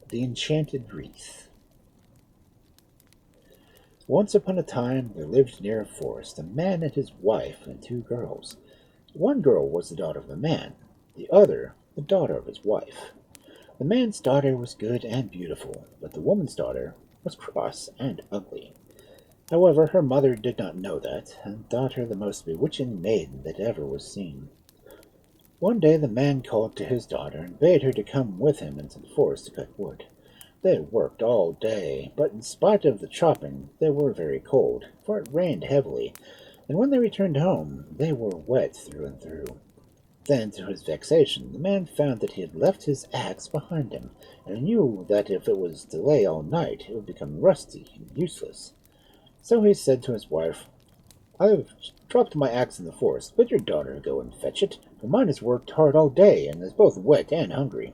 The Enchanted Wreath. Once upon a time there lived near a forest a man and his wife and two girls. One girl was the daughter of the man, the other the daughter of his wife. The man's daughter was good and beautiful, but the woman's daughter was cross and ugly. However, her mother did not know that, and thought her the most bewitching maiden that ever was seen. One day the man called to his daughter and bade her to come with him into the forest to cut wood. They worked all day, but in spite of the chopping, they were very cold, for it rained heavily, and when they returned home, they were wet through and through. Then, to his vexation, the man found that he had left his axe behind him, and knew that if it was to lay all night, it would become rusty and useless. So he said to his wife, "I have dropped my axe in the forest. Bid your daughter go and fetch it, for mine has worked hard all day, and is both wet and hungry."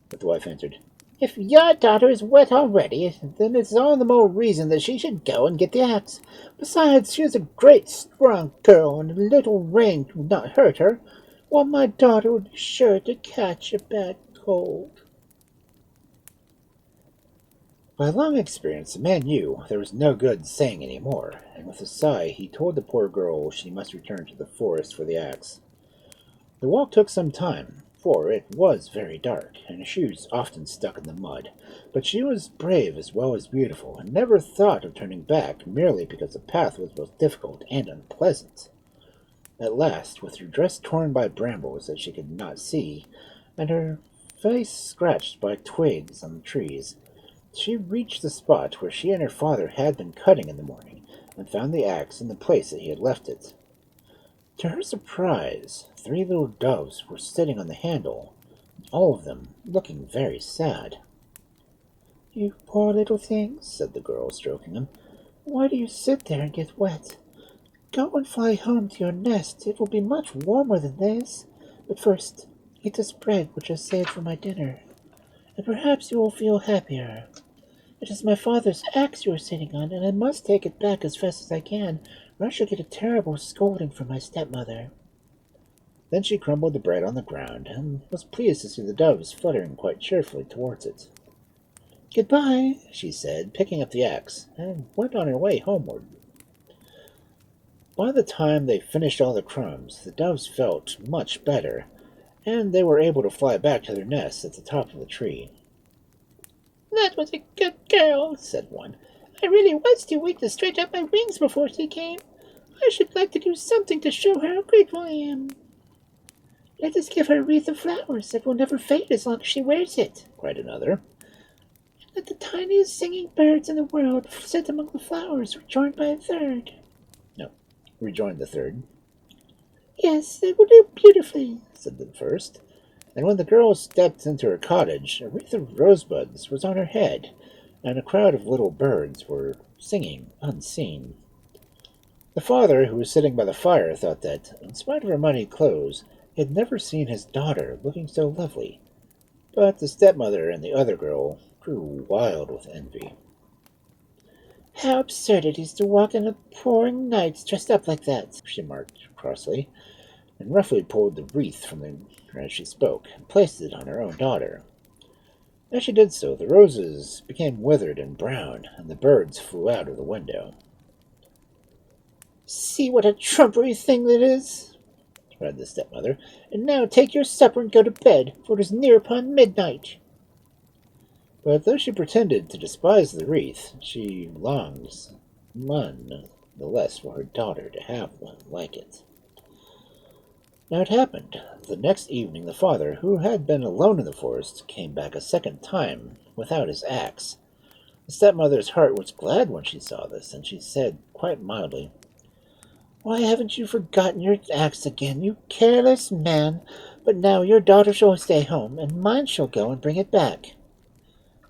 But the wife answered, "If your daughter is wet already, then it's all the more reason that she should go and get the axe. Besides, she is a great strong girl, and a little rain would not hurt her, while my daughter would be sure to catch a bad cold." By long experience the man knew there was no good saying any more, and with a sigh he told the poor girl she must return to the forest for the axe. The walk took some time, for it was very dark, and her shoes often stuck in the mud, but she was brave as well as beautiful, and never thought of turning back merely because the path was both difficult and unpleasant. At last, with her dress torn by brambles that she could not see, and her face scratched by twigs on the trees, she reached the spot where she and her father had been cutting in the morning, and found the axe in the place that he had left it. To her surprise, three little doves were sitting on the handle, all of them looking very sad. "You poor little things," said the girl, stroking them. "Why do you sit there and get wet? Go and fly home to your nest. It will be much warmer than this. But first, eat this bread which I saved for my dinner, and perhaps you will feel happier. It is my father's axe you are sitting on, and I must take it back as fast as I can, or I shall get a terrible scolding from my stepmother." Then she crumbled the bread on the ground, and was pleased to see the doves fluttering quite cheerfully towards it. "Goodbye," she said, picking up the axe, and went on her way homeward. By the time they finished all the crumbs, the doves felt much better, and they were able to fly back to their nests at the top of the tree. "That was a good girl," said one. "I really was too weak to stretch out my wings before she came. I should like to do something to show her how grateful I am." "Let us give her a wreath of flowers that will never fade as long as she wears it," cried another. "Let the tiniest singing birds in the world sit among the flowers," rejoined by a third. "No," rejoined the third. "Yes, they will do beautifully," said the first. And when the girl stepped into her cottage, a wreath of rosebuds was on her head, and a crowd of little birds were singing unseen. The father, who was sitting by the fire, thought that, in spite of her muddy clothes, he had never seen his daughter looking so lovely. But the stepmother and the other girl grew wild with envy. "How absurd it is to walk in the pouring night dressed up like that," she remarked crossly, and roughly pulled the wreath from her as she spoke, and placed it on her own daughter. As she did so, the roses became withered and brown, and the birds flew out of the window. "See what a trumpery thing it is," cried the stepmother. "And now take your supper and go to bed, for it is near upon midnight." But though she pretended to despise the wreath, she longs none the less for her daughter to have one like it. Now it happened the next evening the father, who had been alone in the forest, came back a second time without his axe. The stepmother's heart was glad when she saw this, and she said quite mildly, "Why haven't you forgotten your axe again, you careless man? But now your daughter shall stay home, and mine shall go and bring it back."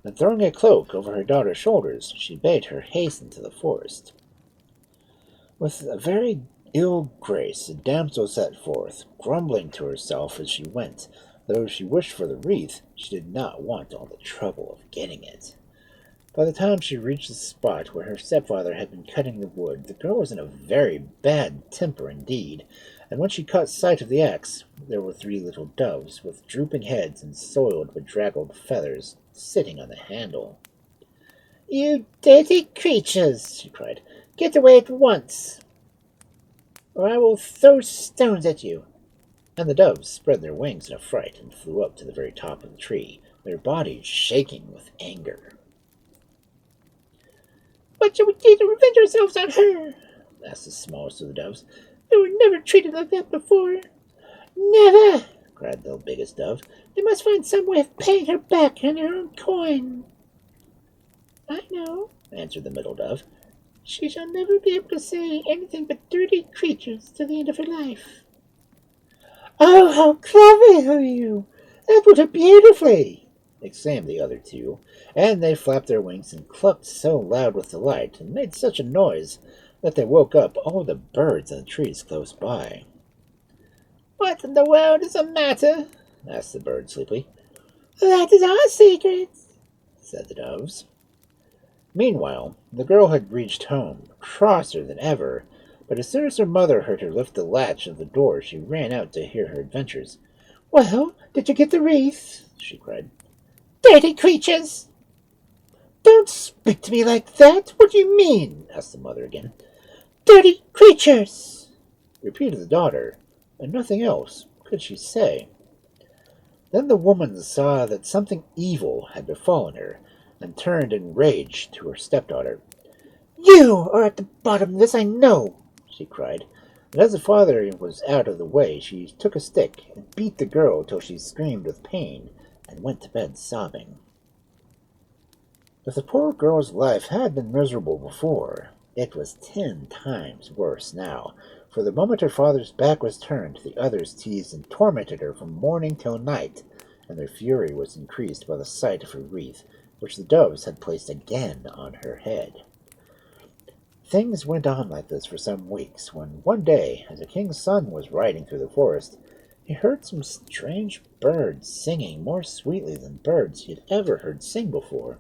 And throwing a cloak over her daughter's shoulders, she bade her hasten to the forest. With a very ill grace the damsel set forth, grumbling to herself as she went. Though she wished for the wreath, she did not want all the trouble of getting it. By the time she reached the spot where her stepfather had been cutting the wood, the girl was in a very bad temper indeed, and when she caught sight of the axe, there were three little doves with drooping heads and soiled, bedraggled feathers sitting on the handle. "You dirty creatures!" she cried. "Get away at once, or I will throw stones at you." And the doves spread their wings in a fright and flew up to the very top of the tree, their bodies shaking with anger. "What shall we do to revenge ourselves on her?" asked the smallest of the doves. "We were never treated like that before." "Never!" cried the biggest dove. "We must find some way of paying her back in her own coin." "I know," answered the middle dove. "She shall never be able to say anything but dirty creatures to the end of her life." "Oh, how clever of you! That will do beautifully!" exclaimed the other two, and they flapped their wings and clucked so loud with delight and made such a noise that they woke up all the birds in the trees close by. "What in the world is the matter?" asked the bird sleepily. "That is our secret," said the doves. Meanwhile, the girl had reached home, crosser than ever, but as soon as her mother heard her lift the latch of the door, she ran out to hear her adventures. "Well, did you get the wreath?" she cried. "Dirty creatures!" "Don't speak to me like that! What do you mean?" asked the mother again. "Dirty creatures!" repeated the daughter, and nothing else could she say. Then the woman saw that something evil had befallen her, and turned in rage to her stepdaughter. "You are at the bottom of this, I know!" she cried, and as the father was out of the way, she took a stick and beat the girl till she screamed with pain and went to bed sobbing. If the poor girl's life had been miserable before, it was 10 times worse now, for the moment her father's back was turned, the others teased and tormented her from morning till night, and their fury was increased by the sight of her wreath, which the doves had placed again on her head. Things went on like this for some weeks, when one day, as the king's son was riding through the forest, he heard some strange birds singing more sweetly than birds he had ever heard sing before.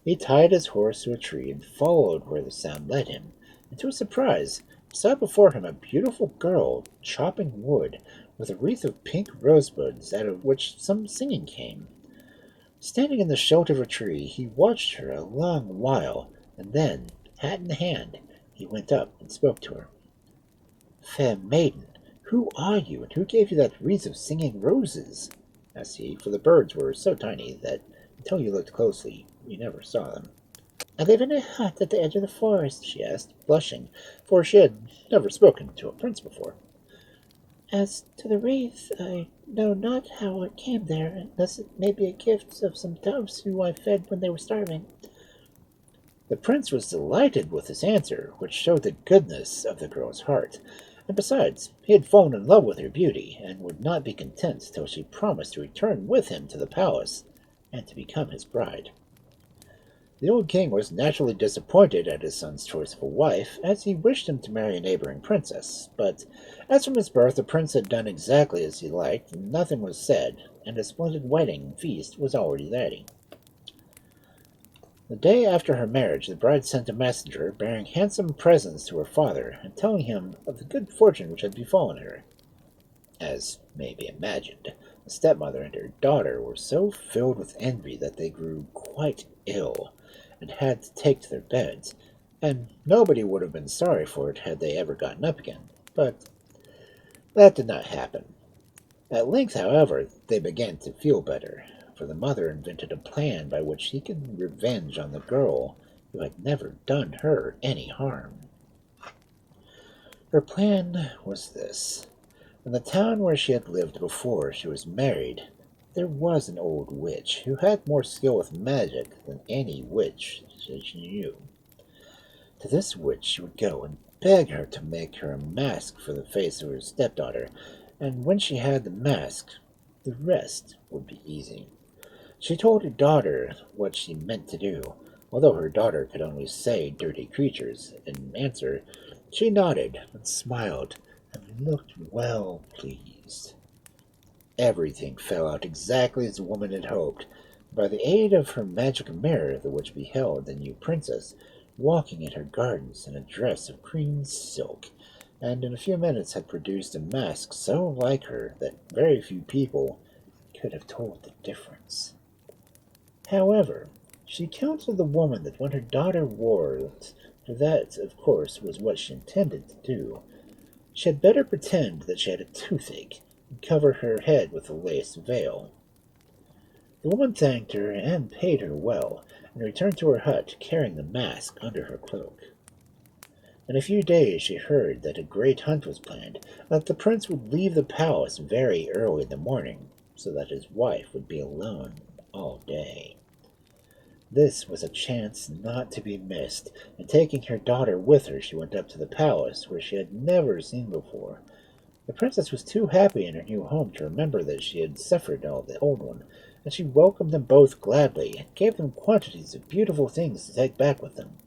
He tied his horse to a tree and followed where the sound led him, and to his surprise he saw before him a beautiful girl chopping wood with a wreath of pink rosebuds, out of which some singing came. Standing in the shelter of a tree, he watched her a long while, and then, hat in hand, he went up and spoke to her. "Fair maiden, who are you, and who gave you that wreath of singing roses?" asked he, for the birds were so tiny that, until you looked closely, you never saw them. "I live in a hut at the edge of the forest," she asked, blushing, for she had never spoken to a prince before. "As to the wreath, I know not how it came there, unless it may be a gift of some doves who I fed when they were starving." The prince was delighted with this answer, which showed the goodness of the girl's heart, and besides, he had fallen in love with her beauty, and would not be content till she promised to return with him to the palace, and to become his bride. The old king was naturally disappointed at his son's choice of a wife, as he wished him to marry a neighboring princess, but as from his birth the prince had done exactly as he liked, and nothing was said, and a splendid wedding feast was already ready. The day after her marriage, the bride sent a messenger bearing handsome presents to her father, and telling him of the good fortune which had befallen her. As may be imagined, the stepmother and her daughter were so filled with envy that they grew quite ill, and had to take to their beds, and nobody would have been sorry for it had they ever gotten up again. But that did not happen. At length, however, they began to feel better, for the mother invented a plan by which she could revenge on the girl who had never done her any harm. Her plan was this. In the town where she had lived before she was married, there was an old witch who had more skill with magic than any witch she knew. To this witch she would go and beg her to make her a mask for the face of her stepdaughter, and when she had the mask, the rest would be easy. She told her daughter what she meant to do. Although her daughter could only say dirty creatures in answer, she nodded and smiled and looked well pleased. Everything fell out exactly as the woman had hoped. By the aid of her magic mirror, the witch beheld the new princess walking in her gardens in a dress of green silk, and in a few minutes had produced a mask so like her that very few people could have told the difference. However, she counseled the woman that when her daughter wore it, for that, of course, was what she intended to do, she had better pretend that she had a toothache and cover her head with a lace veil. The woman thanked her and paid her well, and returned to her hut carrying the mask under her cloak. In a few days she heard that a great hunt was planned, and that the prince would leave the palace very early in the morning, so that his wife would be alone all day. This was a chance not to be missed, and taking her daughter with her, she went up to the palace, where she had never seen before. The princess was too happy in her new home to remember that she had suffered all the old one, and she welcomed them both gladly, and gave them quantities of beautiful things to take back with them.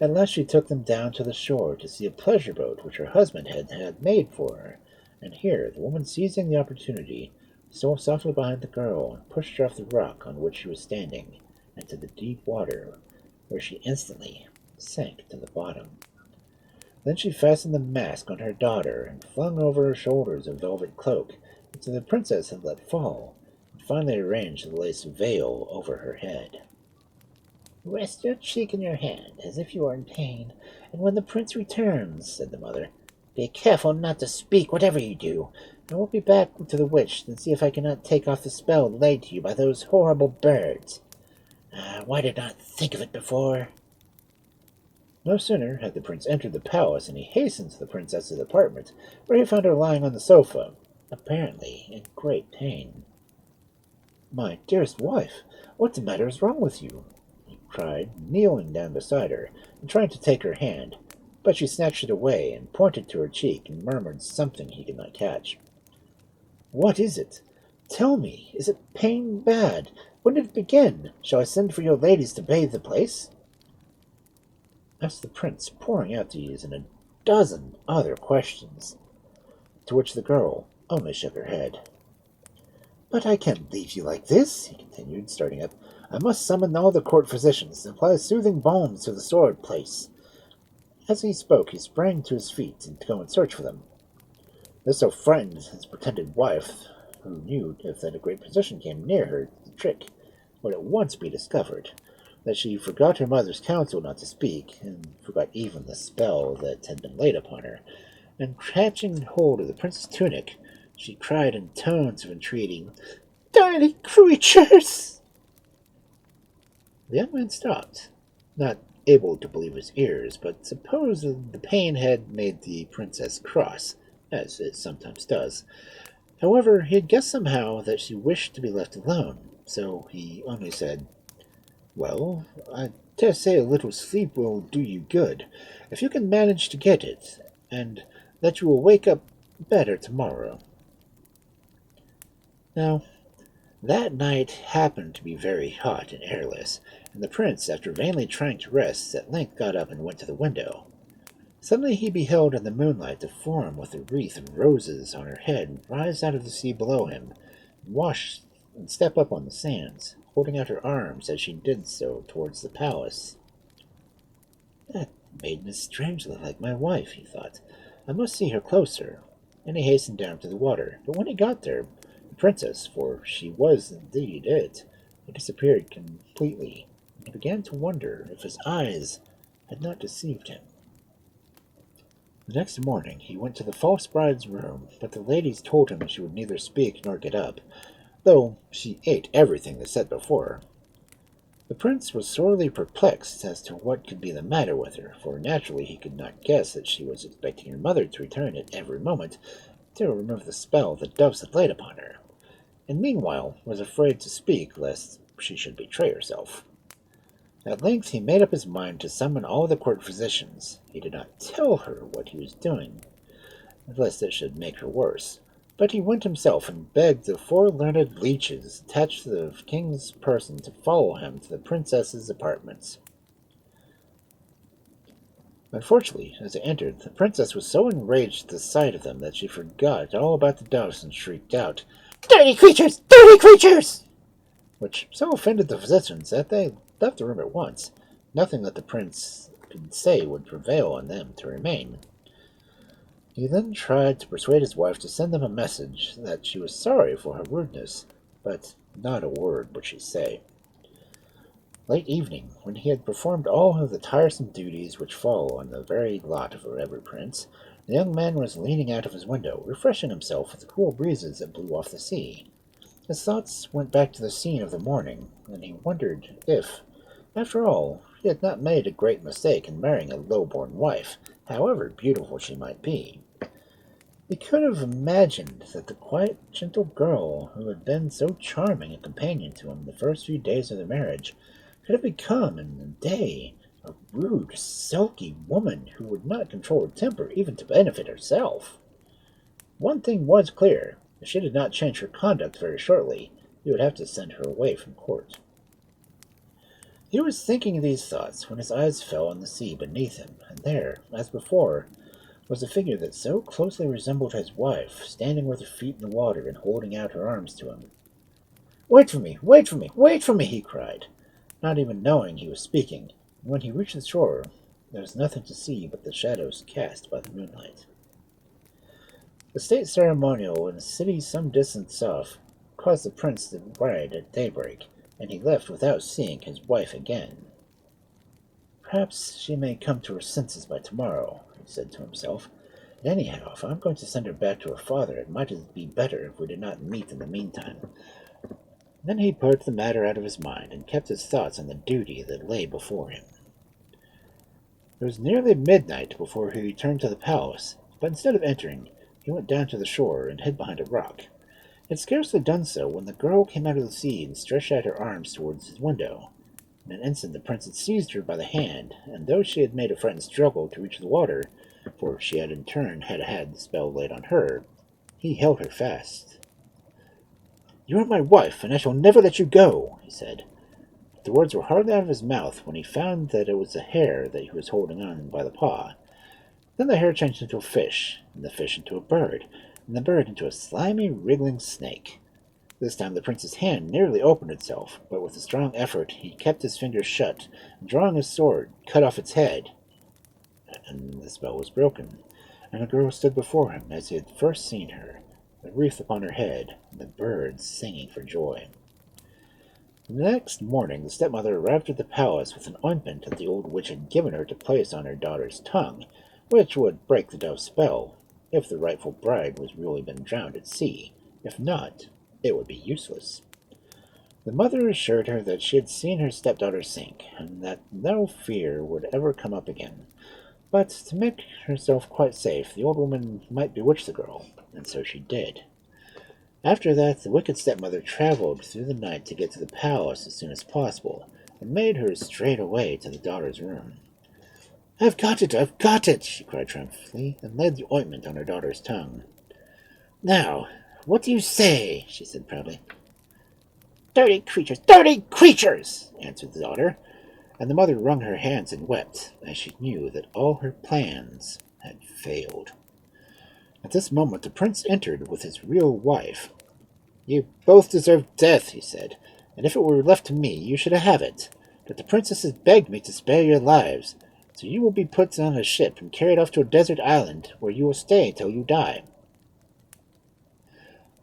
At last she took them down to the shore to see a pleasure boat which her husband had made for her, and here the woman, seizing the opportunity, stole softly behind the girl and pushed her off the rock on which she was standing into the deep water, where she instantly sank to the bottom. Then she fastened the mask on her daughter and flung over her shoulders a velvet cloak, which the princess had let fall, and finally arranged the lace veil over her head. "Rest your cheek in your hand, as if you were in pain, and when the prince returns," said the mother, "be careful not to speak, whatever you do. I will be back to the witch and see if I cannot take off the spell laid to you by those horrible birds. Why did I not think of it before?" No sooner had the prince entered the palace than he hastened to the princess's apartment, where he found her lying on the sofa, apparently in great pain. "My dearest wife, what the matter is wrong with you?" he cried, kneeling down beside her and trying to take her hand, but she snatched it away and pointed to her cheek and murmured something he could not catch. "What is it? Tell me, is it pain bad? When did it begin? Shall I send for your ladies to bathe the place?" asked the prince, pouring out these and a dozen other questions, to which the girl only shook her head. "But I can't leave you like this," he continued, starting up. "I must summon all the court physicians and apply soothing balms to the sore place." As he spoke, he sprang to his feet to go in search for them. This so frightened his pretended wife, who knew if that a great physician came near her, the trick would at once be discovered, that she forgot her mother's counsel not to speak, and forgot even the spell that had been laid upon her, and catching hold of the prince's tunic, she cried in tones of entreaty, "Tiny creatures!" The young man stopped, not able to believe his ears, but supposed the pain had made the princess cross, as it sometimes does. However, he had guessed somehow that she wished to be left alone, so he only said, "Well, I dare say a little sleep will do you good, if you can manage to get it, and that you will wake up better tomorrow." Now, that night happened to be very hot and airless, and the prince, after vainly trying to rest, at length got up and went to the window. Suddenly he beheld in the moonlight a form with a wreath of roses on her head rise out of the sea below him, and wash and step up on the sands, holding out her arms as she did so towards the palace. "That maiden is strangely like my wife," he thought. "I must see her closer." And he hastened down to the water, but when he got there, the princess, for she was indeed it, had disappeared completely, and he began to wonder if his eyes had not deceived him. The next morning he went to the false bride's room, but the ladies told him she would neither speak nor get up, though she ate everything they set before her. The prince was sorely perplexed as to what could be the matter with her, for naturally he could not guess that she was expecting her mother to return at every moment to remove the spell the doves had laid upon her, and meanwhile was afraid to speak lest she should betray herself. At length he made up his mind to summon all the court physicians. He did not tell her what he was doing, lest it should make her worse, but he went himself and begged the 4 learned leeches attached to the king's person to follow him to the princess's apartments. Unfortunately, as they entered, the princess was so enraged at the sight of them that she forgot all about the doves and shrieked out, "Dirty creatures! Dirty creatures!" which so offended the physicians that they left the room at once. Nothing that the prince could say would prevail on them to remain. He then tried to persuade his wife to send them a message that she was sorry for her rudeness, but not a word would she say. Late evening, when he had performed all of the tiresome duties which fall on the varied lot of every prince, the young man was leaning out of his window, refreshing himself with the cool breezes that blew off the sea. His thoughts went back to the scene of the morning, and he wondered if, after all, he had not made a great mistake in marrying a low-born wife, however beautiful she might be. He could have imagined that the quiet, gentle girl who had been so charming a companion to him the first few days of their marriage could have become, in a day, a rude, sulky woman who would not control her temper even to benefit herself. One thing was clear: if she did not change her conduct very shortly, he would have to send her away from court. He was thinking of these thoughts when his eyes fell on the sea beneath him, and there, as before, was a figure that so closely resembled his wife, standing with her feet in the water and holding out her arms to him. "Wait for me! Wait for me! Wait for me!" he cried, not even knowing he was speaking. And when he reached the shore, there was nothing to see but the shadows cast by the moonlight. The state ceremonial in a city some distance off caused the prince to ride at daybreak, and he left without seeing his wife again. "Perhaps she may come to her senses by tomorrow," he said to himself. "And anyhow, if I'm going to send her back to her father, it might be better if we did not meet in the meantime." Then he put the matter out of his mind, and kept his thoughts on the duty that lay before him. It was nearly midnight before he returned to the palace, but instead of entering, he went down to the shore and hid behind a rock. He had scarcely done so when the girl came out of the sea and stretched out her arms towards his window. In an instant the prince had seized her by the hand, and though she had made a frightened struggle to reach the water, for she had in turn had the spell laid on her, he held her fast. "You are my wife, and I shall never let you go," he said. The words were hardly out of his mouth when he found that it was the hare that he was holding on by the paw. Then the hare changed into a fish, and the fish into a bird, and the bird into a slimy, wriggling snake. This time the prince's hand nearly opened itself, but with a strong effort he kept his fingers shut, and drawing his sword, cut off its head. And the spell was broken, and the girl stood before him as he had first seen her, the wreath upon her head, and the birds singing for joy. The next morning the stepmother arrived at the palace with an ointment that the old witch had given her to place on her daughter's tongue, which would break the dove's spell, if the rightful bride was really been drowned at sea. If not, it would be useless. The mother assured her that she had seen her stepdaughter sink, and that no fear would ever come up again. But to make herself quite safe, the old woman might bewitch the girl, and so she did. After that, the wicked stepmother traveled through the night to get to the palace as soon as possible, and made her straight away to the daughter's room. "I've got it! I've got it!" she cried triumphantly, and laid the ointment on her daughter's tongue. "Now, what do you say?" she said proudly. "Dirty creatures! Dirty creatures!" answered the daughter, and the mother wrung her hands and wept, as she knew that all her plans had failed. At this moment the prince entered with his real wife. "You both deserve death," he said, "and if it were left to me, you should have it. But the princess has begged me to spare your lives, so you will be put on a ship and carried off to a desert island, where you will stay till you die."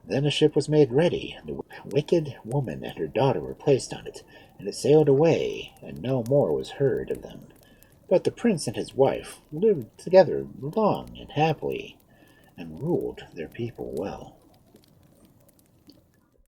Then a ship was made ready, and the wicked woman and her daughter were placed on it, and it sailed away, and no more was heard of them. But the prince and his wife lived together long and happily, and ruled their people well.